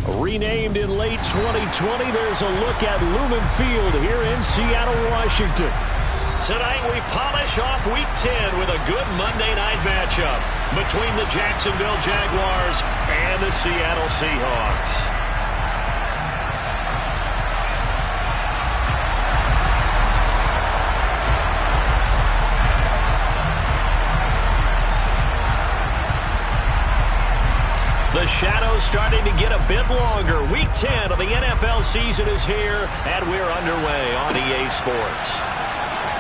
Renamed in late 2020, there's a look at Lumen Field here in Seattle, Washington. Tonight we polish off Week 10 with a good Monday night matchup between the Jacksonville Jaguars and the Seattle Seahawks. The shadow's starting to get a bit longer. Week 10 of the NFL season is here, and we're underway on EA Sports.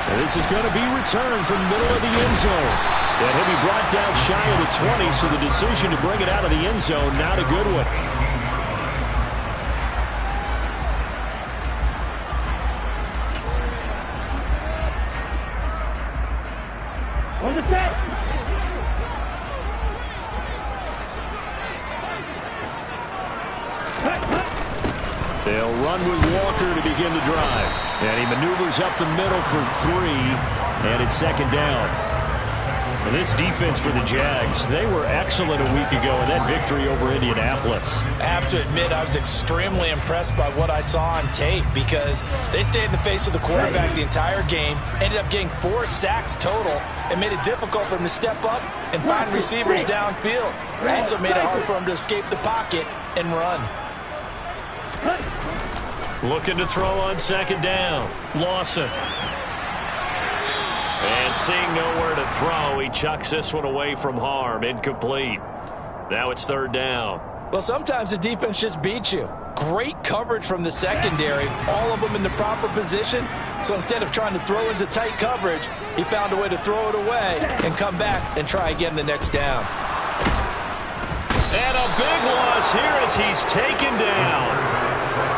And this is going to be returned from the middle of the end zone. And he'll be brought down shy of the 20, so the decision to bring it out of the end zone, not a good one. On the set. They'll run with Walker to begin the drive. And he maneuvers up the middle for 3. And it's second down. And this defense for the Jags, they were excellent a week ago in that victory over Indianapolis. I have to admit, I was extremely impressed by what I saw on tape because they stayed in the face of the quarterback the entire game, ended up getting 4 sacks total, and made it difficult for him to step up and find receivers downfield. Also made it hard for him to escape the pocket and run. Looking to throw on second down. Lawson. And seeing nowhere to throw, he chucks this one away from harm. Incomplete. Now it's third down. Well, sometimes the defense just beats you. Great coverage from the secondary, all of them in the proper position. So instead of trying to throw into tight coverage, he found a way to throw it away and come back and try again the next down. And a big loss here as he's taken down.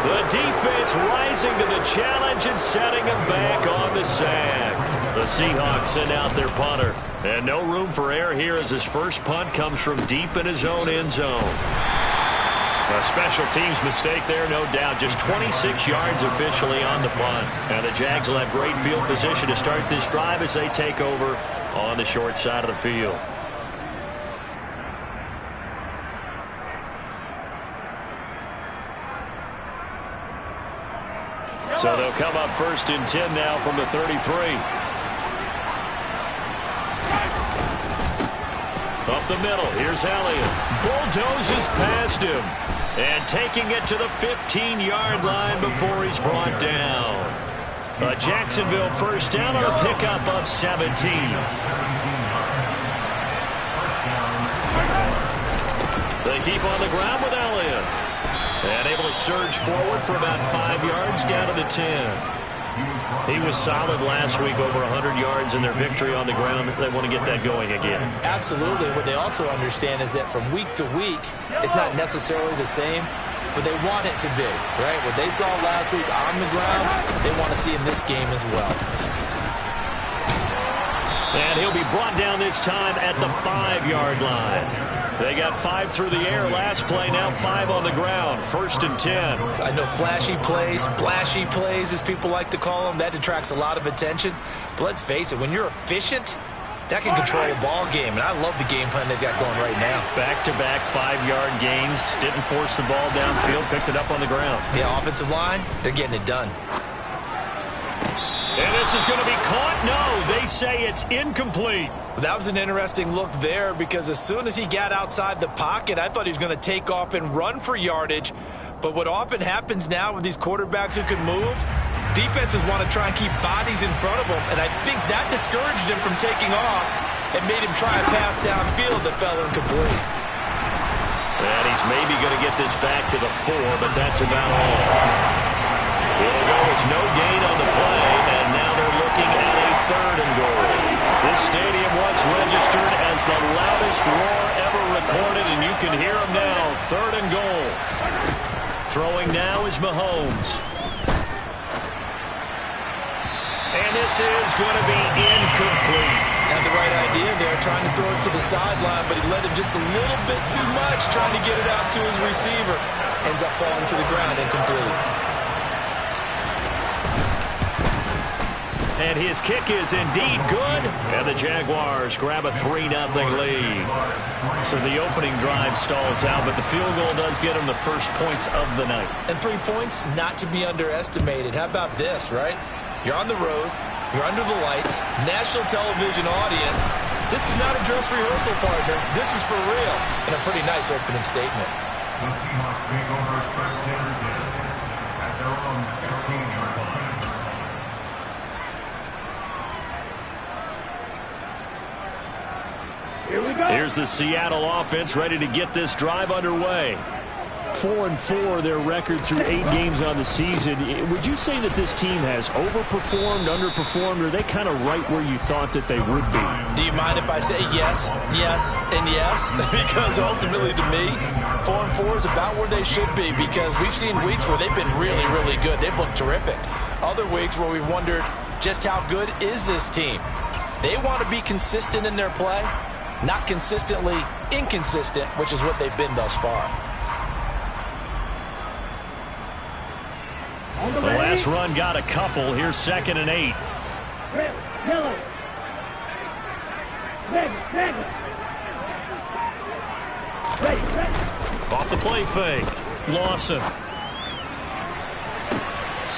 The defense rising to the challenge and setting him back on the sack. The Seahawks send out their punter. And no room for error here as his first punt comes from deep in his own end zone. A special teams mistake there, no doubt. Just 26 yards officially on the punt. And the Jags will have great field position to start this drive as they take over on the short side of the field. So they'll come up first and 10 now from the 33. Up the middle, here's Elliott. Bulldozes past him. And taking it to the 15-yard line before he's brought down. A Jacksonville first down on a pickup of 17. They keep on the ground with Elliott. And able to surge forward for about 5 yards down to the 10. He was solid last week, over 100 yards in their victory on the ground. They want to get that going again. Absolutely. What they also understand is that from week to week, it's not necessarily the same, but they want it to be, right? What they saw last week on the ground, they want to see in this game as well. And he'll be brought down this time at the 5-yard line. They got 5 through the air last play, now 5 on the ground. First and 10. I know flashy plays, splashy plays, as people like to call them, that attracts a lot of attention. But let's face it, when you're efficient, that can control a ball game. And I love the game plan they've got going right now. Back-to-back 5-yard gains. Didn't force the ball downfield, picked it up on the ground. Yeah, offensive line, they're getting it done. And this is going to be caught? No, they say it's incomplete. That was an interesting look there because as soon as he got outside the pocket, I thought he was going to take off and run for yardage. But what often happens now with these quarterbacks who can move, defenses want to try and keep bodies in front of them. And I think that discouraged him from taking off and made him try a pass downfield that fell incomplete. And he's maybe going to get this back to the 4, but that's about all. It'll go. It's no gain on the play, and now they're looking at a 3rd and goal. This stadium once registered as the loudest roar ever recorded, and you can hear him now. 3rd and goal. Throwing now is Mahomes. And this is going to be incomplete. Had the right idea there, trying to throw it to the sideline, but he led him just a little bit too much, trying to get it out to his receiver. Ends up falling to the ground, incomplete. And his kick is indeed good. And the Jaguars grab a 3-0 lead. So the opening drive stalls out, but the field goal does get them the first points of the night. And 3 points, not to be underestimated. How about this, right? You're on the road. You're under the lights. National television audience. This is not a dress rehearsal, partner. This is for real. And a pretty nice opening statement. The Seahawks take over first down again at their own 15-yard line. Here we go. Here's the Seattle offense ready to get this drive underway. 4-4 their record through 8 games on the season. Would you say that this team has overperformed, underperformed, or are they kind of right where you thought that they would be? Do you mind if I say yes, yes, and yes? Because ultimately to me, 4-4 is about where they should be, because we've seen weeks where they've been really, really good. They've looked terrific. Other weeks where we've wondered just how good is this team. They want to be consistent in their play, not consistently inconsistent, which is what they've been thus far. The last run got a couple. Here's 2nd and 8. Chris, Miller. Ready. Off the play fake. Lawson.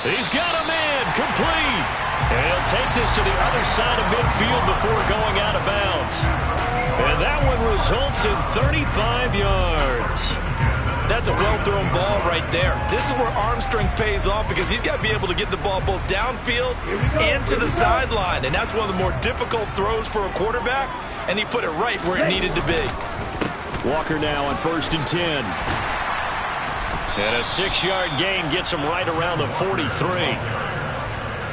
He's got a man. Complete. And he'll take this to the other side of midfield before going out of bounds. And that one results in 35 yards. That's a well-thrown ball right there. This is where arm strength pays off, because he's got to be able to get the ball both downfield and to the sideline. And that's one of the more difficult throws for a quarterback, and he put it right where it needed to be. Walker now on 1st and 10. And a 6-yard gain gets him right around the 43.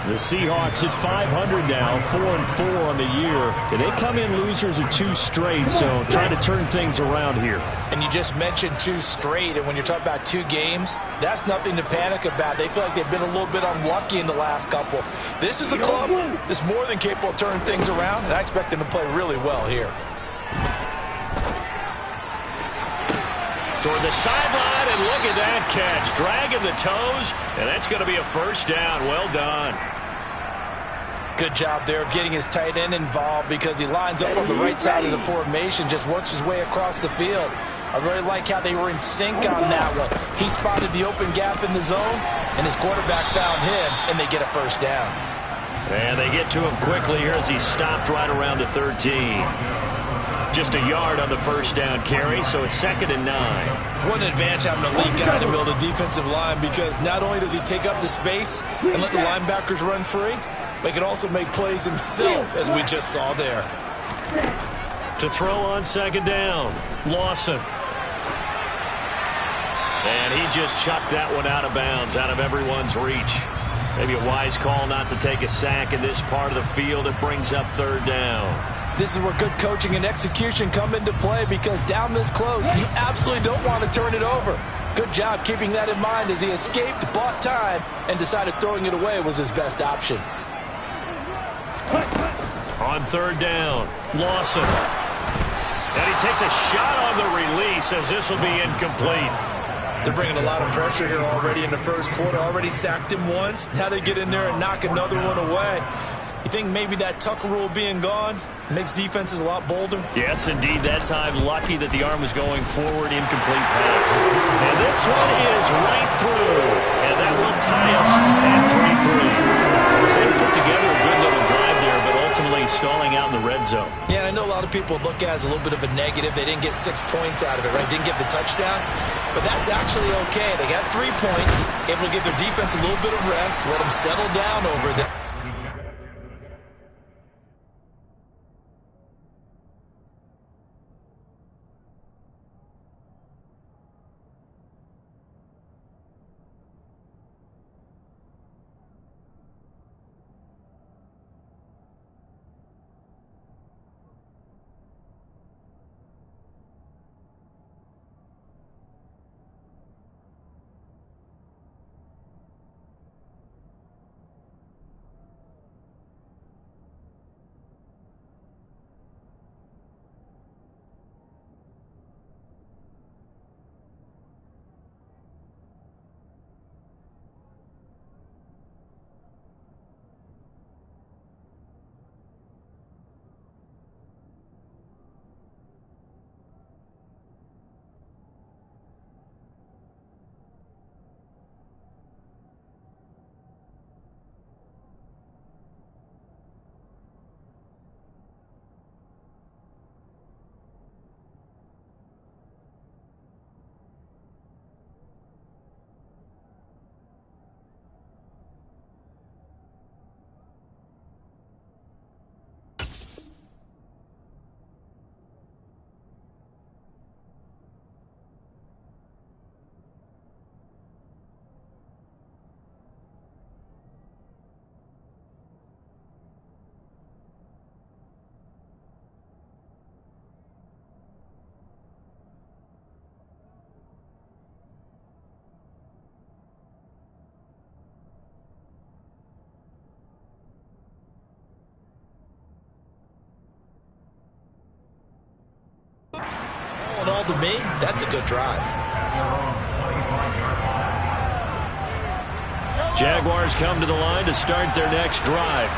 The Seahawks at 500 now, 4-4 on the year. And they come in losers of 2 straight, so trying to turn things around here. And you just mentioned 2 straight, and when you're talking about 2 games, that's nothing to panic about. They feel like they've been a little bit unlucky in the last couple. This is a club that's more than capable of turning things around, and I expect them to play really well here. Toward the sideline, and look at that catch. Dragging the toes, and that's going to be a first down. Well done. Good job there of getting his tight end involved, because he lines up on the right side of the formation, just works his way across the field. I really like how they were in sync on that one. He spotted the open gap in the zone, and his quarterback found him, and they get a first down. And they get to him quickly here as he stopped right around the 13. Just a yard on the first down carry, so it's 2nd and 9. What an advantage having a lead guy to build a defensive line, because not only does he take up the space and let the linebackers run free, but he can also make plays himself, as we just saw there. To throw on 2nd down, Lawson. And he just chucked that one out of bounds, out of everyone's reach. Maybe a wise call not to take a sack in this part of the field. It brings up 3rd down. This is where good coaching and execution come into play, because down this close, you absolutely don't want to turn it over. Good job keeping that in mind as he escaped, bought time, and decided throwing it away was his best option. On 3rd down, Lawson. And he takes a shot on the release, as this will be incomplete. They're bringing a lot of pressure here already in the first quarter. Already sacked him once. Now they get in there and knock another one away. You think maybe that Tucker rule being gone makes defenses a lot bolder? Yes, indeed. That time, lucky that the arm was going forward, incomplete pass. And this one is right through. And that will tie us at 3-3. So they put together a good little drive there, but ultimately stalling out in the red zone. Yeah, I know a lot of people look at it as a little bit of a negative. They didn't get 6 points out of it, right? Didn't get the touchdown. But that's actually okay. They got 3 points, able to give their defense a little bit of rest, let them settle down over there. Well, to me, that's a good drive. Jaguars come to the line to start their next drive.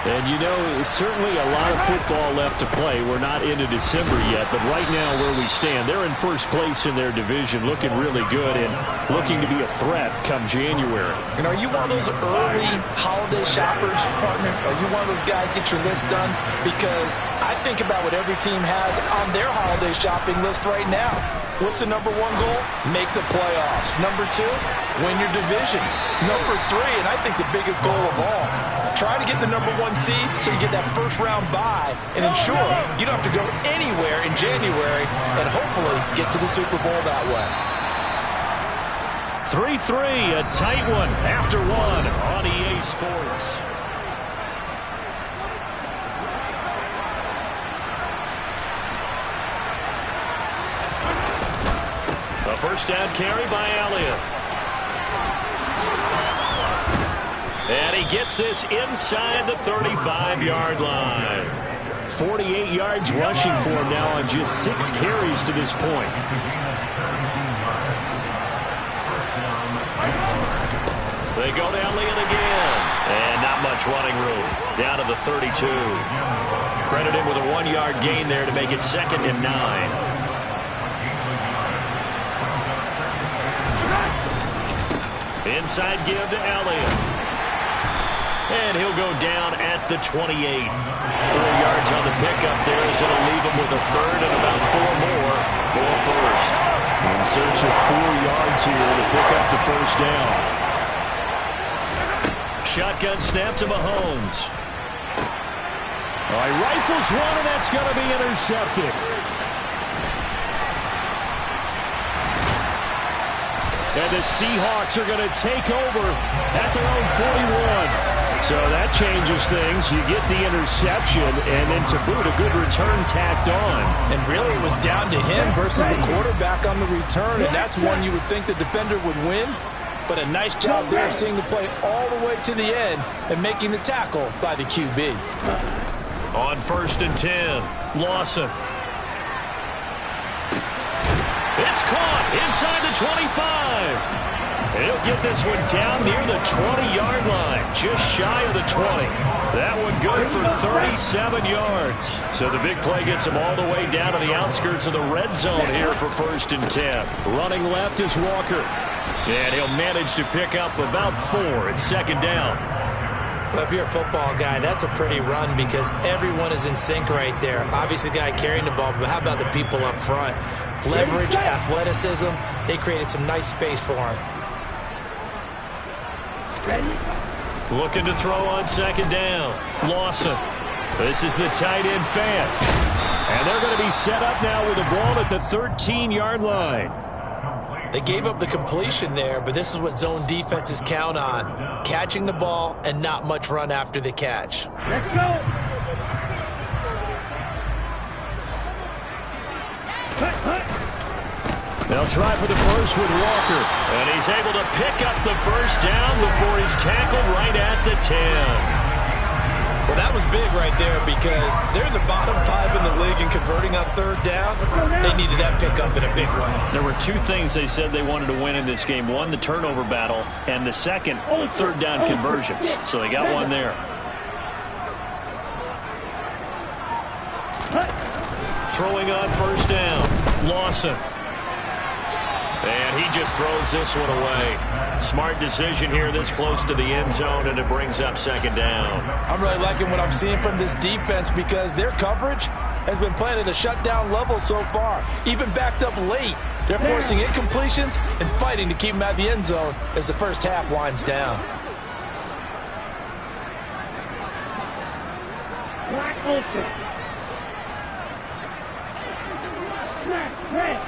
And, you know, certainly a lot of football left to play. We're not into December yet, but right now where we stand, they're in first place in their division, looking really good and looking to be a threat come January. And are you one of those early holiday shoppers, partner? Are you one of those guys get your list done? Because I think about what every team has on their holiday shopping list right now. What's the number one goal? Make the playoffs. Number two, win your division. Number three, and I think the biggest goal of all, try to get the number one seed so you get that first round bye and ensure you don't have to go anywhere in January and hopefully get to the Super Bowl that way. 3-3, a tight one after one on EA Sports. A first down carry by Elliott. And he gets this inside the 35-yard line. 48 yards rushing for him now on just 6 carries to this point. They go to Elliott again. And not much running room. Down to the 32. Credit him with a 1-yard gain there to make it 2nd and 9. Inside give to Elliott. And he'll go down at the 28. 4 yards on the pickup there as it'll leave him with a third and about 4 more for a first. In search of 4 yards here to pick up the first down. Shotgun snap to Mahomes. All right, rifles one, and that's going to be intercepted. And the Seahawks are going to take over at their own 41. So that changes things. You get the interception, and then to boot, a good return tacked on. And really it was down to him versus the quarterback on the return, and that's one you would think the defender would win. But a nice job there of seeing the play all the way to the end and making the tackle by the QB. On 1st and 10, Lawson. It's caught inside the 25. He'll get this one down near the 20-yard line, just shy of the 20. That one good for 37 yards. So the big play gets him all the way down to the outskirts of the red zone here for 1st and 10. Running left is Walker. And he'll manage to pick up about 4 at 2nd down. Well, if you're a football guy, that's a pretty run because everyone is in sync right there. Obviously, the guy carrying the ball, but how about the people up front? Leverage, athleticism, they created some nice space for him. Looking to throw on 2nd down. Lawson. This is the tight end fan. And they're going to be set up now with the ball at the 13-yard line. They gave up the completion there, but this is what zone defenses count on. Catching the ball and not much run after the catch. Let's go. They'll try for the first with Walker. And he's able to pick up the first down before he's tackled right at the 10. Well, that was big right there because they're in the bottom 5 in the league and converting on 3rd down. They needed that pickup in a big way. There were 2 things they said they wanted to win in this game. One, the turnover battle, and the second, 3rd down conversions. So they got one there. Throwing on 1st down. Lawson. And he just throws this one away. Smart decision here this close to the end zone, and it brings up 2nd down. I'm really liking what I'm seeing from this defense because their coverage has been playing at a shutdown level so far. Even backed up late, they're forcing incompletions and fighting to keep them at the end zone as the first half winds down. Black open. Snap, red.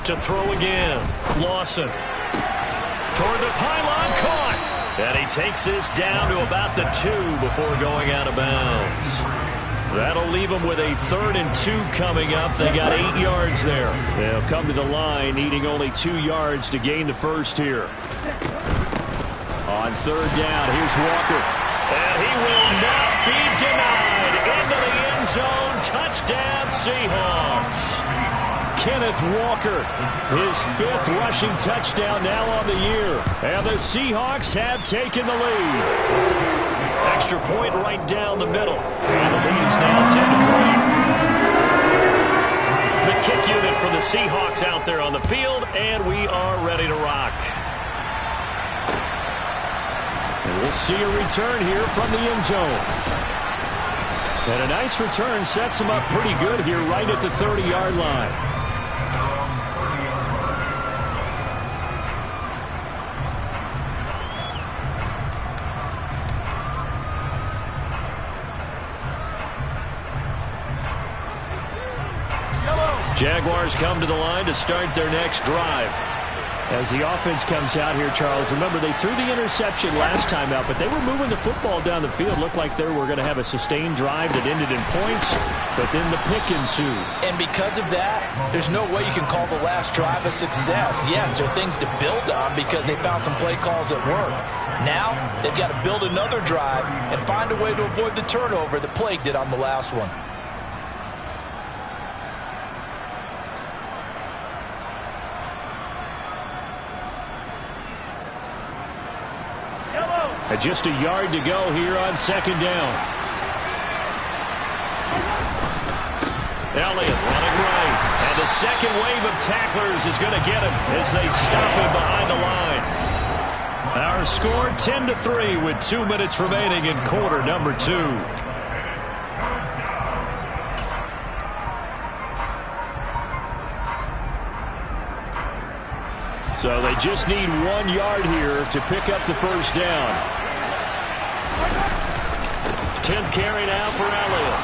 To throw again. Lawson. Toward the pylon, caught. And he takes this down to about the 2 before going out of bounds. That'll leave him with a 3rd and 2 coming up. They got 8 yards there. They'll come to the line needing only 2 yards to gain the first here. On 3rd down, here's Walker. And he will not be denied. Into the end zone. Touchdown, Seahawks. Kenneth Walker, his 5th rushing touchdown now on the year. And the Seahawks have taken the lead. Extra point right down the middle. And the lead is now 10-3. The kick unit for the Seahawks out there on the field, and we are ready to rock. And we'll see a return here from the end zone. And a nice return sets him up pretty good here right at the 30-yard line. Jaguars come to the line to start their next drive. As the offense comes out here, Charles, remember they threw the interception last time out, but they were moving the football down the field. Looked like they were going to have a sustained drive that ended in points, but then the pick ensued. And because of that, there's no way you can call the last drive a success. Yes, there are things to build on because they found some play calls that work. Now, they've got to build another drive and find a way to avoid the turnover that plagued it on the last one. Just a yard to go here on second down. Elliott running right. And the second wave of tacklers is going to get him as they stop him behind the line. Our score 10-3 with 2 minutes remaining in quarter number 2. So they just need 1 yard here to pick up the first down. 10th carry now for Elliott.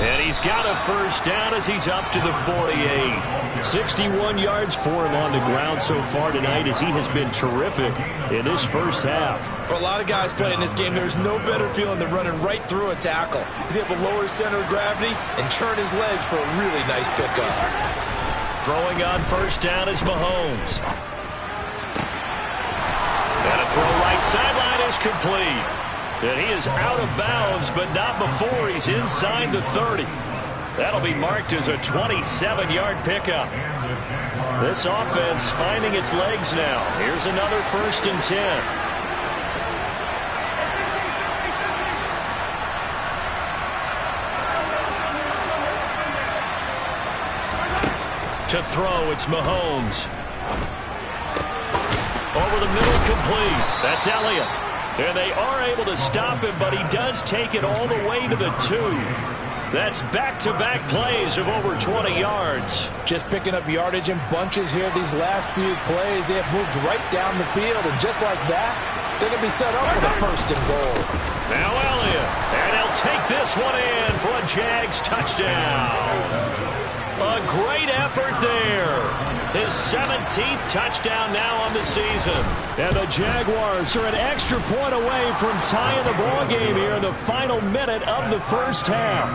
And he's got a first down as he's up to the 48. 61 yards for him on the ground so far tonight as he has been terrific in this first half. For a lot of guys playing this game, there's no better feeling than running right through a tackle. He's able to lower his center of gravity and churn his legs for a really nice pickup. Throwing on first down is Mahomes. And a throw right sideline is complete. And he is out of bounds, but not before he's inside the 30. That'll be marked as a 27-yard pickup. This offense finding its legs now. Here's another 1st and 10. To throw, it's Mahomes. Over the middle, complete. That's Elliott. And they are able to stop him, but he does take it all the way to the 2. That's back-to-back plays of over 20 yards. Just picking up yardage in bunches here these last few plays. They have moved right down the field, and just like that, they're going to be set up with a 1st and goal. Now Elliott, and he'll take this one in for a Jags touchdown. A great effort there. His 17th touchdown now on the season. And the Jaguars are an extra point away from tying the ball game here in the final minute of the first half.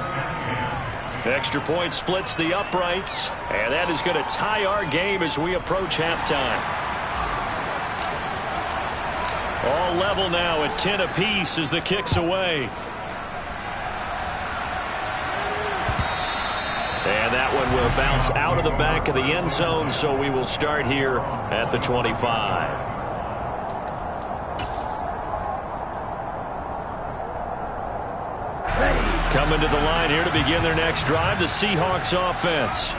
Extra point splits the uprights, and that is going to tie our game as we approach halftime. All level now at 10 apiece as the kick's away. And that one will bounce out of the back of the end zone, so we will start here at the 25. Coming to the line here to begin their next drive, the Seahawks offense.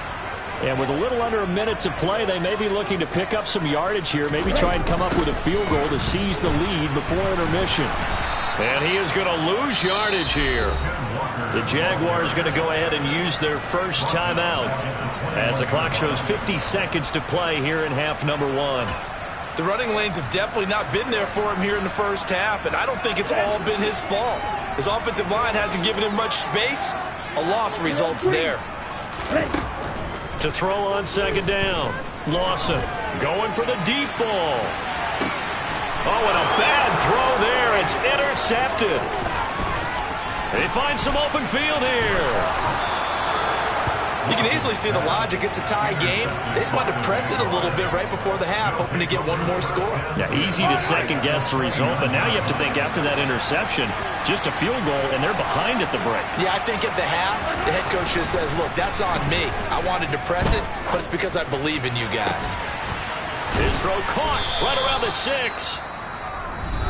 And with a little under a minute to play, they may be looking to pick up some yardage here, maybe try and come up with a field goal to seize the lead before intermission. And he is going to lose yardage here. The Jaguars going to go ahead and use their first timeout as the clock shows 50 seconds to play here in half number 1. The running lanes have definitely not been there for him here in the first half, and I don't think it's all been his fault. His offensive line hasn't given him much space. A loss results there. To throw on second down. Lawson going for the deep ball. Oh, and a bad throw there. It's intercepted. They find some open field here. You can easily see the logic. It's a tie game. They just wanted to press it a little bit right before the half, hoping to get one more score. Yeah, easy to second-guess the result, but now you have to think after that interception, just a field goal, and they're behind at the break. Yeah, I think at the half, the head coach just says, look, that's on me. I wanted to press it, but it's because I believe in you guys. His throw caught right around the 6.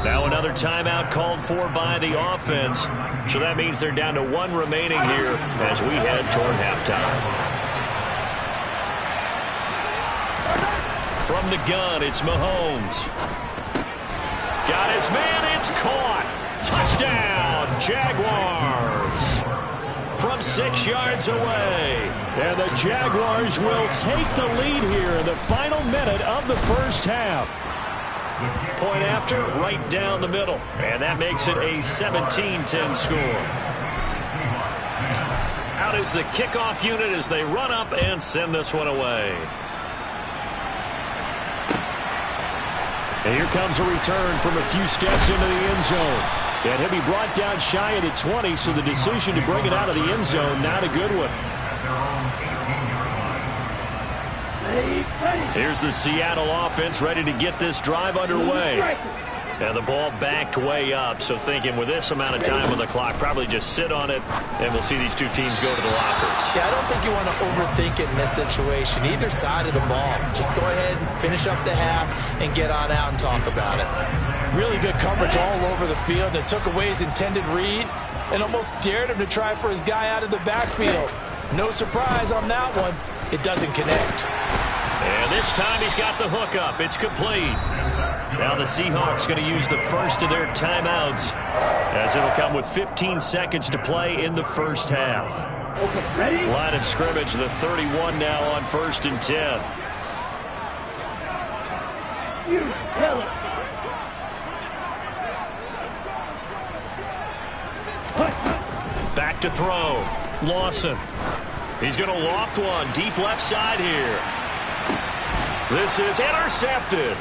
Now another timeout called for by the offense. So that means they're down to 1 remaining here as we head toward halftime. From the gun, it's Mahomes. Got his man, it's caught. Touchdown, Jaguars. From 6 yards away. And the Jaguars will take the lead here in the final minute of the first half. Point after, right down the middle. And that makes it a 17-10 score. Out is the kickoff unit as they run up and send this one away. And here comes a return from a few steps into the end zone. And he'll be brought down shy of the 20, so the decision to bring it out of the end zone, not a good one. Here's the Seattle offense ready to get this drive underway. And the ball backed way up, so thinking with this amount of time on the clock, probably just sit on it, and we'll see these two teams go to the lockers. Yeah, I don't think you want to overthink it in this situation. Either side of the ball. Just go ahead and finish up the half and get on out and talk about it. Really good coverage all over the field, and it took away his intended read and almost dared him to try for his guy out of the backfield. No surprise on that one. It doesn't connect. And this time he's got the hook up. It's complete. Now the Seahawks going to use the first of their timeouts as it'll come with 15 seconds to play in the first half. Okay, ready? Line of scrimmage, the 31 now on 1st and 10. You tell it. Back to throw. Lawson. He's going to loft one deep left side here. This is intercepted.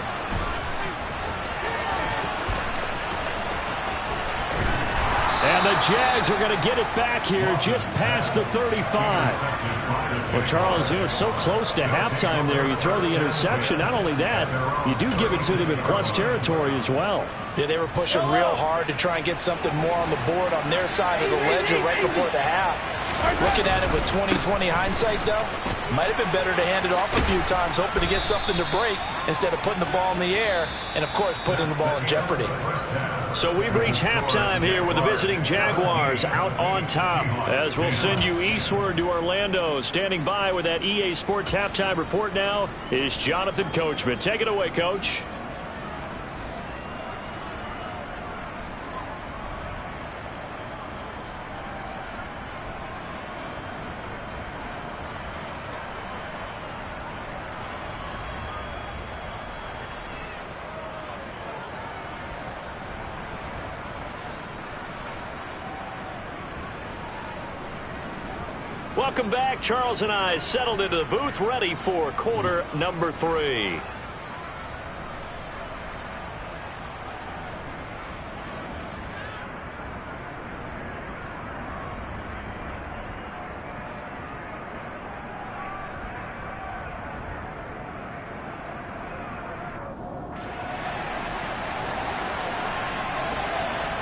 And the Jags are going to get it back here just past the 35. Well, Charles, you know, so close to halftime there. You throw the interception. Not only that, you do give it to them in plus territory as well. Yeah, they were pushing real hard to try and get something more on the board on their side of the ledger right before the half. Looking at it with 20/20 hindsight, though, might have been better to hand it off a few times, hoping to get something to break instead of putting the ball in the air and, of course, putting the ball in jeopardy. So we've reached halftime here with the visiting Jaguars out on top. As we'll send you eastward to Orlando. Standing by with that EA Sports halftime report now is Jonathan Coachman. Take it away, Coach. Welcome back. Charles and I settled into the booth, ready for quarter number 3.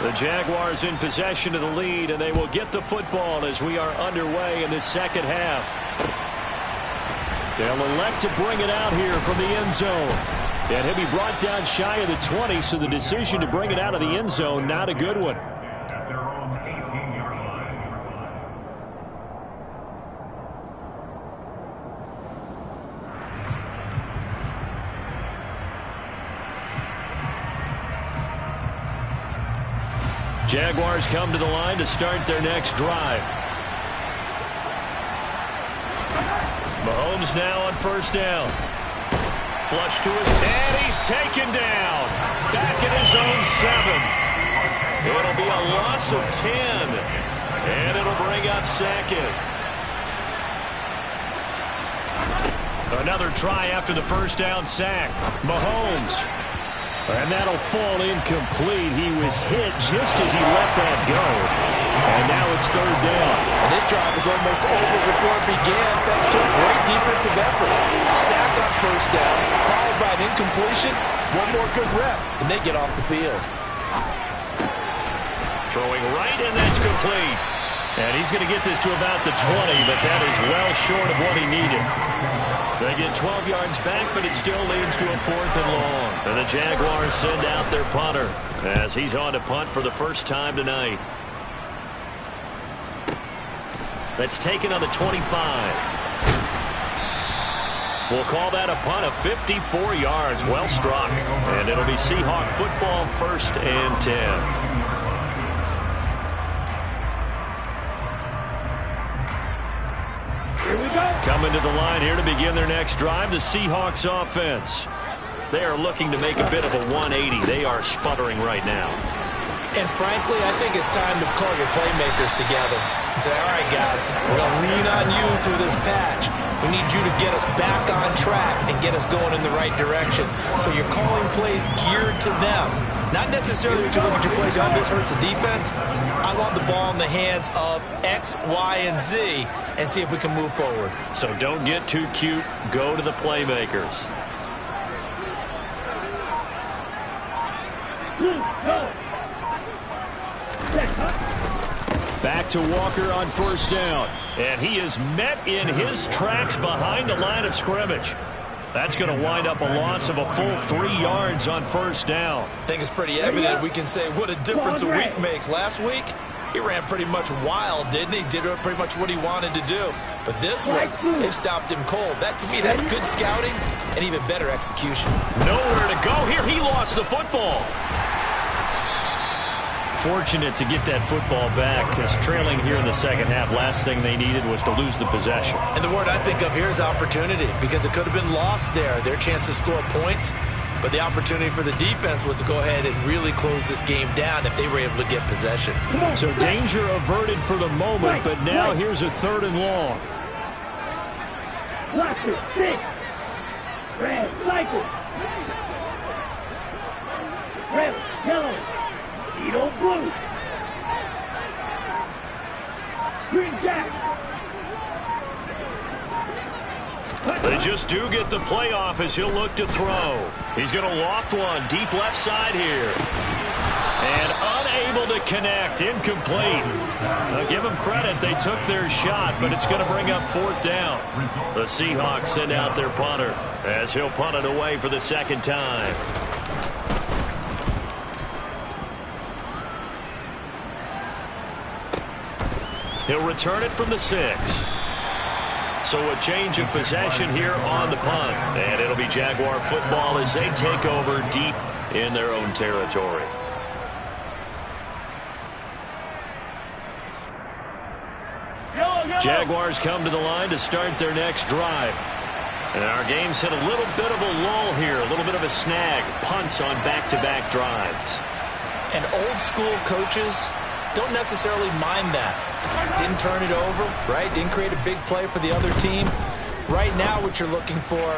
The Jaguars in possession of the lead, and they will get the football as we are underway in the second half. They'll elect to bring it out here from the end zone. And he'll be brought down shy of the 20, so the decision to bring it out of the end zone, not a good one. At their own 18-yard line. Jaguars come to the line to start their next drive. Mahomes now on first down. Flush to his, and he's taken down. Back in his own 7. It'll be a loss of 10. And it'll bring up second. Another try after the first down sack. Mahomes. And that'll fall incomplete. He was hit just as he let that go. And now it's third down. And this drive was almost over before it began thanks to a great defensive effort. Sack on first down, followed by an incompletion. One more good rep, and they get off the field. Throwing right, and that's complete. And he's going to get this to about the 20, but that is well short of what he needed. They get 12 yards back, but it still leads to a 4th and long. And the Jaguars send out their punter as he's on to punt for the first time tonight. That's taken on the 25. We'll call that a punt of 54 yards. Well struck. And it'll be Seahawk football, 1st and 10. Here we go. Coming to the line here to begin their next drive, the Seahawks offense. They are looking to make a bit of a 180. They are sputtering right now. And frankly, I think it's time to call your playmakers together and say, all right, guys, we're going to lean on you through this patch. We need you to get us back on track and get us going in the right direction. So you're calling plays geared to them. Not necessarily to look at your plays, oh, this hurts the defense. I want the ball in the hands of X, Y, and Z and see if we can move forward. So don't get too cute. Go to the playmakers. Go. Back to Walker on first down. And he is met in his tracks behind the line of scrimmage. That's going to wind up a loss of a full 3 yards on first down. I think it's pretty evident. We can say what a difference a week makes. Last week, he ran pretty much wild, didn't he? Did pretty much what he wanted to do. But this one, they stopped him cold. That, to me, that's good scouting and even better execution. Nowhere to go here. He lost the football. Fortunate to get that football back, because trailing here in the second half, last thing they needed was to lose the possession. And the word I think of here is opportunity, because it could have been lost there, their chance to score points. But the opportunity for the defense was to go ahead and really close this game down if they were able to get possession. So danger averted for the moment, but now here's a 3rd and long. Blaster, 6. Red, cycle. Red, yellow. Edo, blue. Green, Jack. They just do get the playoff as he'll look to throw. He's going to loft one deep left side here. And unable to connect. Incomplete. I'll give them credit. They took their shot, but it's going to bring up 4th down. The Seahawks send out their punter as he'll punt it away for the 2nd time. He'll return it from the 6. So a change of possession here on the punt. And it'll be Jaguar football as they take over deep in their own territory. Jaguars come to the line to start their next drive. And our game's hit a little bit of a lull here, a little bit of a snag. Punts on back-to-back drives. And old school coaches don't necessarily mind that. Didn't turn it over, right? Didn't create a big play for the other team. Right now what you're looking for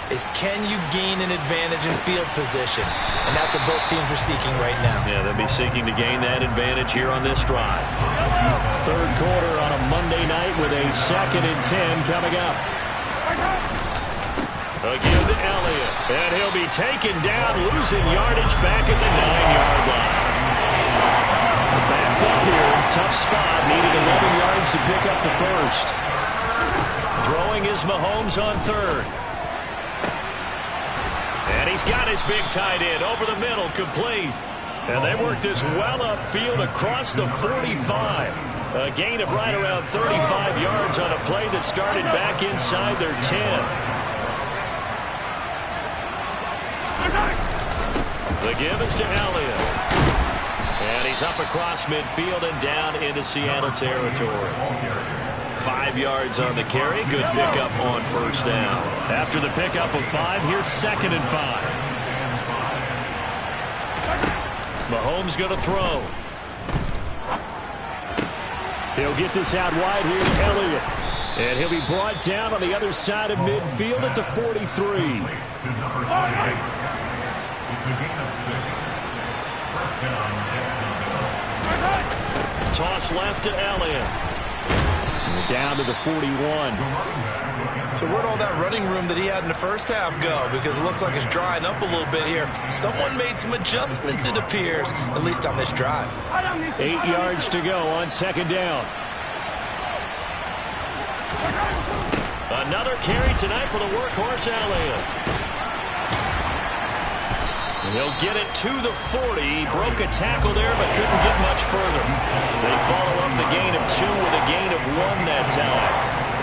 is, can you gain an advantage in field position? And that's what both teams are seeking right now. Yeah, they'll be seeking to gain that advantage here on this drive. 3rd quarter on a Monday night with a 2nd and 10 coming up. Again to Elliott. And he'll be taken down, losing yardage back at the 9-yard line. Backed up here, tough spot, needing 11 yards to pick up the 1st. Throwing is Mahomes on 3rd. And he's got his big tight end over the middle, complete. And they work this well upfield across the 45. A gain of right around 35 yards on a play that started back inside their 10. The give is to Elliott. And he's up across midfield and down into Seattle territory. 5 yards on the carry. Good pickup on first down. After the pickup of 5, here's 2nd and 5. Mahomes going to throw. He'll get this out wide here to Elliott. And he'll be brought down on the other side of midfield at the 43. Toss left to Elliott. Down to the 41. So where'd all that running room that he had in the first half go? Because it looks like it's drying up a little bit here. Someone made some adjustments, it appears, at least on this drive. 8 yards to go on second down. Another carry tonight for the workhorse Elliott. He'll get it to the 40. He broke a tackle there, but couldn't get much further. They follow up the gain of 2 with a gain of 1 that time.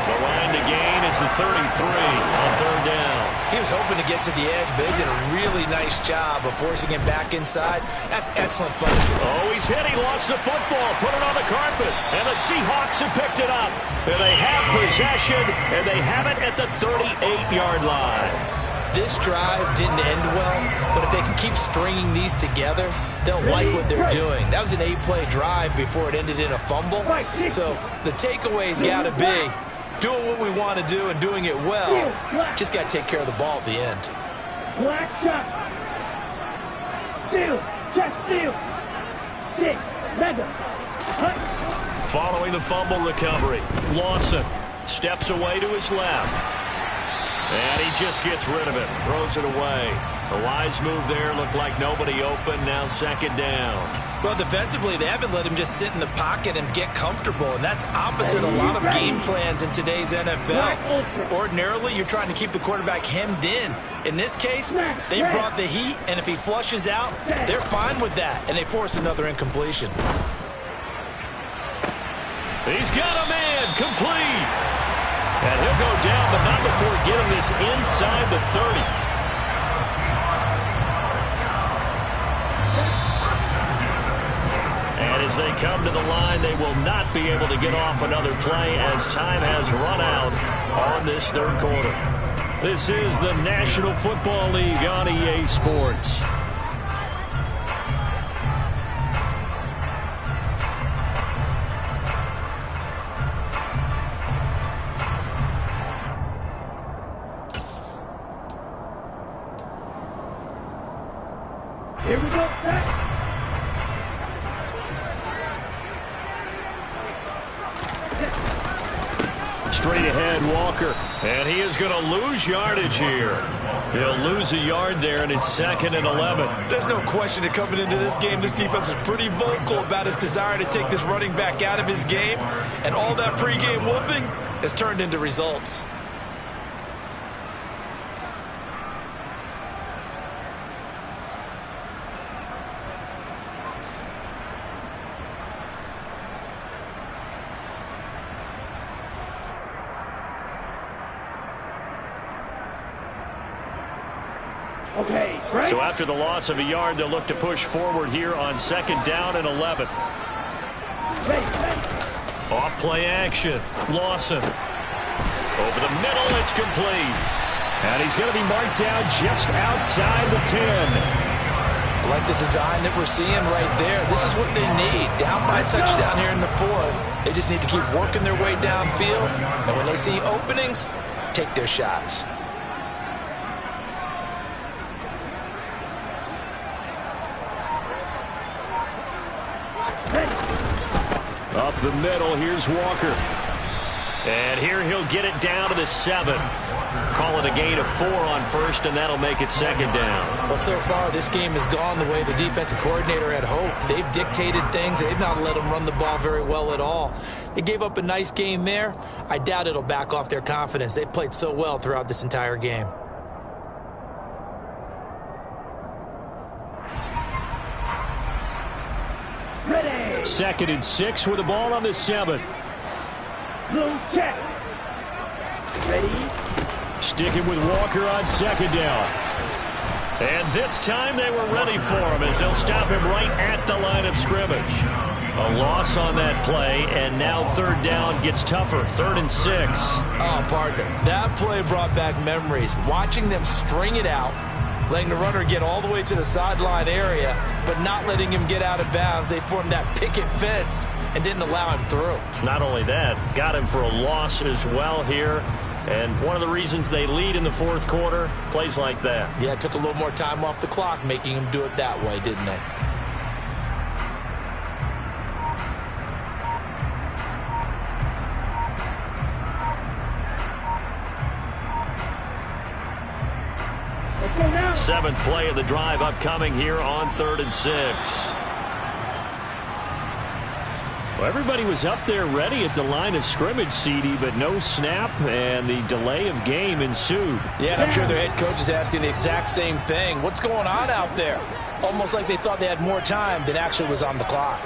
The line to gain is the 33 on third down. He was hoping to get to the edge, but they did a really nice job of forcing him back inside. That's excellent fun. Oh, he's hit. He lost the football. Put it on the carpet. And the Seahawks have picked it up. And they have possession, and they have it at the 38-yard line. This drive didn't end well, but if they can keep stringing these together, they'll like what they're doing. That was an 8-play drive before it ended in a fumble. So the takeaway's got to be doing what we want to do and doing it well. Just got to take care of the ball at the end. Black shot. Steal. Check steal. 6. Mega. Hunt. Following the fumble recovery, Lawson steps away to his left. And he just gets rid of it, throws it away. A wise move there, looked like nobody open, now second down. Well, defensively, they haven't let him just sit in the pocket and get comfortable, and that's opposite a lot of game plans in today's NFL. Ordinarily, you're trying to keep the quarterback hemmed in. In this case, they brought the heat, and if he flushes out, they're fine with that, and they force another incompletion. He's got a man, complete. And he'll go down, but not before getting this inside the 30. And as they come to the line, they will not be able to get off another play as time has run out on this third quarter. This is the National Football League on EA Sports. Here we go, set. Straight ahead, Walker. And he is going to lose yardage here. He'll lose a yard there, and it's 2nd and 11. There's no question that coming into this game, this defense is pretty vocal about his desire to take this running back out of his game. And all that pregame whooping has turned into results. Okay, right. So after the loss of a yard, they'll look to push forward here on 2nd down and 11. Off play action. Lawson. Over the middle, it's complete. And he's going to be marked down just outside the 10. I like the design that we're seeing right there. This is what they need. Down by a touchdown here in the 4th. They just need to keep working their way downfield. And when they see openings, take their shots. Up the middle, here's Walker. And here he'll get it down to the 7. Call it a gain of 4 on first, and that'll make it 2nd down. Well, so far, this game has gone the way the defensive coordinator had hoped. They've dictated things. They've not let them run the ball very well at all. They gave up a nice game there. I doubt it'll back off their confidence. They've played so well throughout this entire game. Ready. 2nd and 6 with the ball on the 7. Blue check. Ready. Sticking with Walker on 2nd down. And this time they were ready for him as they'll stop him right at the line of scrimmage. A loss on that play, and now 3rd down gets tougher. 3rd and 6. Oh, partner, that play brought back memories. Watching them string it out, letting the runner get all the way to the sideline area, but not letting him get out of bounds. They formed that picket fence and didn't allow him through. Not only that, got him for a loss as well here. And one of the reasons they lead in the 4th quarter, plays like that. Yeah, it took a little more time off the clock, making him do it that way, didn't they? Let's go now. 7th play of the drive upcoming here on 3rd and 6. Well, everybody was up there ready at the line of scrimmage, CD, but no snap, and the delay of game ensued. Yeah, and I'm sure their head coach is asking the exact same thing. What's going on out there? Almost like they thought they had more time than actually was on the clock.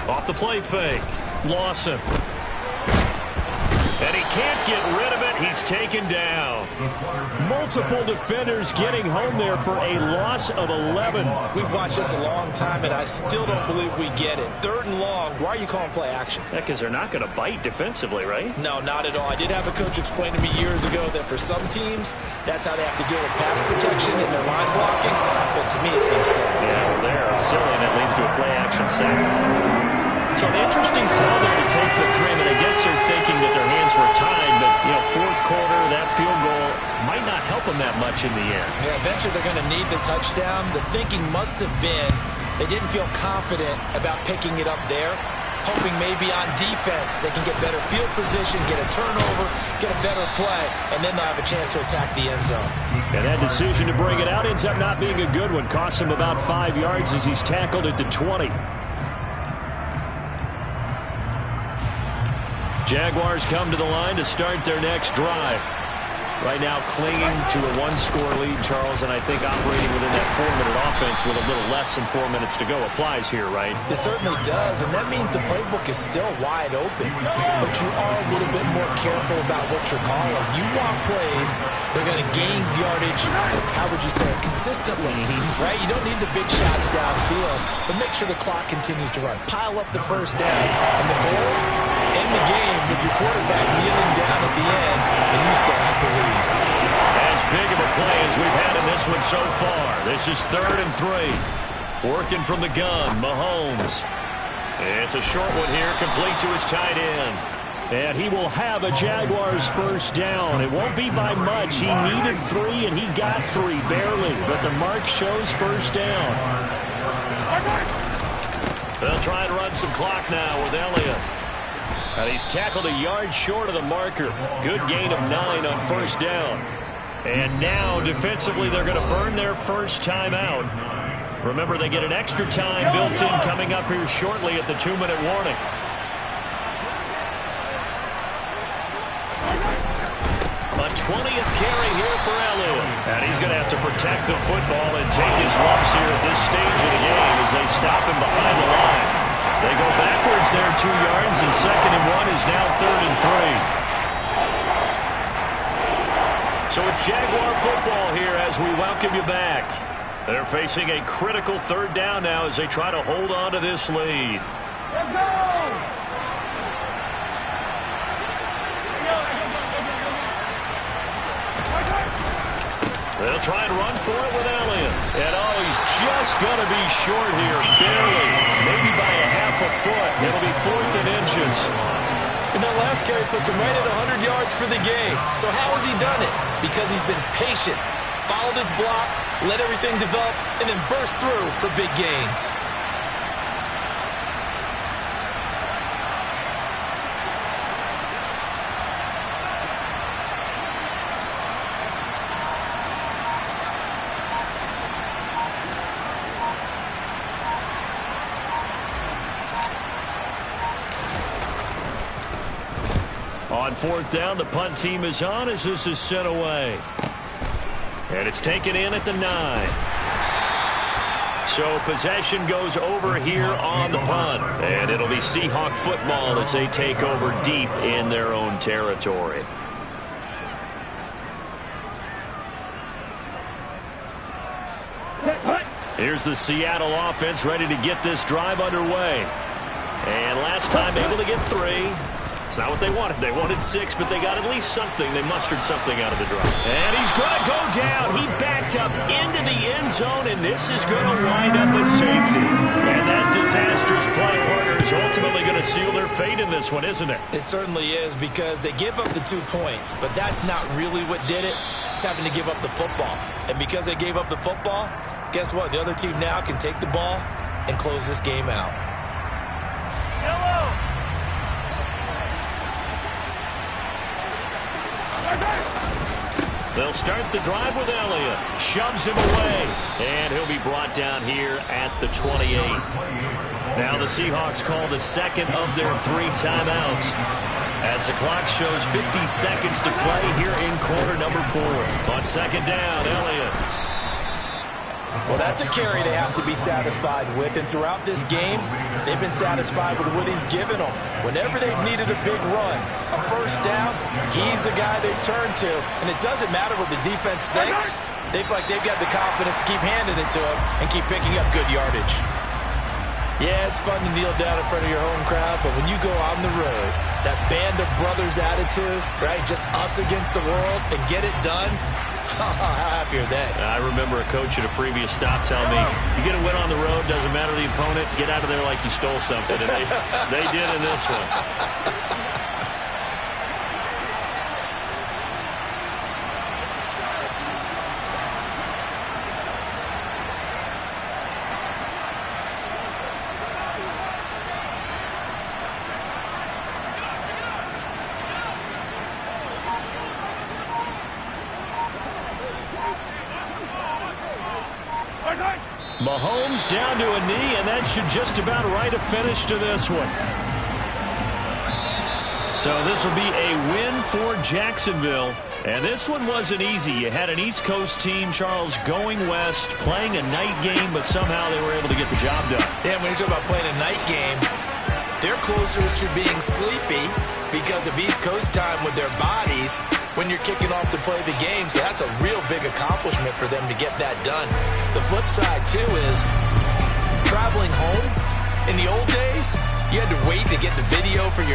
Off the play fake. Lawson. And he can't get rid of it. He's taken down. Multiple defenders getting home there for a loss of 11. We've watched this a long time, and I still don't believe we get it. 3rd and long. Why are you calling play action? Because they're not going to bite defensively, right? No, not at all. I did have a coach explain to me years ago that for some teams, that's how they have to deal with pass protection and their line blocking. But to me, it seems silly. Yeah, well, there. It's silly, and it leads to a play action sack. So an interesting call there to take the 3. I mean, I guess they're thinking that their hands were tied, but, 4th quarter, that field goal might not help them that much in the end. Yeah, eventually they're going to need the touchdown. The thinking must have been they didn't feel confident about picking it up there, hoping maybe on defense they can get better field position, get a turnover, get a better play, and then they'll have a chance to attack the end zone. And that decision to bring it out ends up not being a good one. Costs him about 5 yards as he's tackled at the 20. Jaguars come to the line to start their next drive. Right now clinging to a 1-score lead, Charles, and I think operating within that 4-minute offense with a little less than 4 minutes to go applies here, right? It certainly does, and that means the playbook is still wide open. But you are a little bit more careful about what you're calling. You want plays they're going to gain yardage, how would you say it, consistently, right? You don't need the big shots downfield, but make sure the clock continues to run. Pile up the first downs, and the goal, end the game with your quarterback kneeling down at the end, and you still have the lead. As big of a play as we've had in this one so far. This is 3rd and 3. Working from the gun, Mahomes. It's a short one here, complete to his tight end. And he will have a Jaguars first down. It won't be by much. He needed 3, and he got 3, barely. But the mark shows first down. They'll try and run some clock now with Elliott. And he's tackled a yard short of the marker. Good gain of 9 on first down. And now, defensively, they're going to burn their first time out. Remember, they get an extra time built in coming up here shortly at the 2-minute warning. A 20th carry here for Elliott. And he's going to have to protect the football and take his lumps here at this stage of the game as they stop him behind the line. They go backwards there 2 yards, and 2nd and 1 is now 3rd and 3. So it's Jaguar football here as we welcome you back. They're facing a critical 3rd down now as they try to hold on to this lead. Let's go! They'll try and run for it with Elliott. And he's just going to be short here, barely, maybe by a half a foot. It'll be 4th and inches. And that last carry puts him right at 100 yards for the game. So how has he done it? Because he's been patient, followed his blocks, let everything develop, and then burst through for big gains. On 4th down, the punt team is on as this is sent away. And it's taken in at the 9. So possession goes over here on the punt. And it'll be Seahawk football as they take over deep in their own territory. Here's the Seattle offense ready to get this drive underway. And last time able to get 3. It's not what they wanted. They wanted 6, but they got at least something. They mustered something out of the drive. And he's going to go down. He backed up into the end zone, and this is going to wind up a safety. And that disastrous play partner is ultimately going to seal their fate in this one, isn't it? It certainly is, because they give up the 2 points, but that's not really what did it. It's having to give up the football. And because they gave up the football, guess what? The other team now can take the ball and close this game out. They'll start the drive with Elliott. Shoves him away. And he'll be brought down here at the 28. Now the Seahawks call the second of their 3 timeouts, as the clock shows 50 seconds to play here in quarter number 4. On second down, Elliott. Well, that's a carry they have to be satisfied with, and throughout this game, they've been satisfied with what he's given them. Whenever they've needed a big run, a first down, he's the guy they've turned to. And it doesn't matter what the defense thinks. They feel like they've got the confidence to keep handing it to him and keep picking up good yardage. Yeah, it's fun to kneel down in front of your home crowd, but when you go on the road, that band of brothers attitude, right, just us against the world, and get it done, how happy are they? I remember a coach at a previous stop telling me, you get a win on the road, doesn't matter the opponent, get out of there like you stole something. And they did in this one. Mahomes down to a knee, and that should just about write a finish to this one. So this will be a win for Jacksonville. And this one wasn't easy. You had an East Coast team, Charles, going west, playing a night game, but somehow they were able to get the job done. Yeah, when you talk about playing a night game, they're closer to being sleepy because of East Coast time with their bodies when you're kicking off to play the game. So that's a real big accomplishment for them to get that done. The flip side, too, is traveling home. In the old days, you had to wait to get the video for your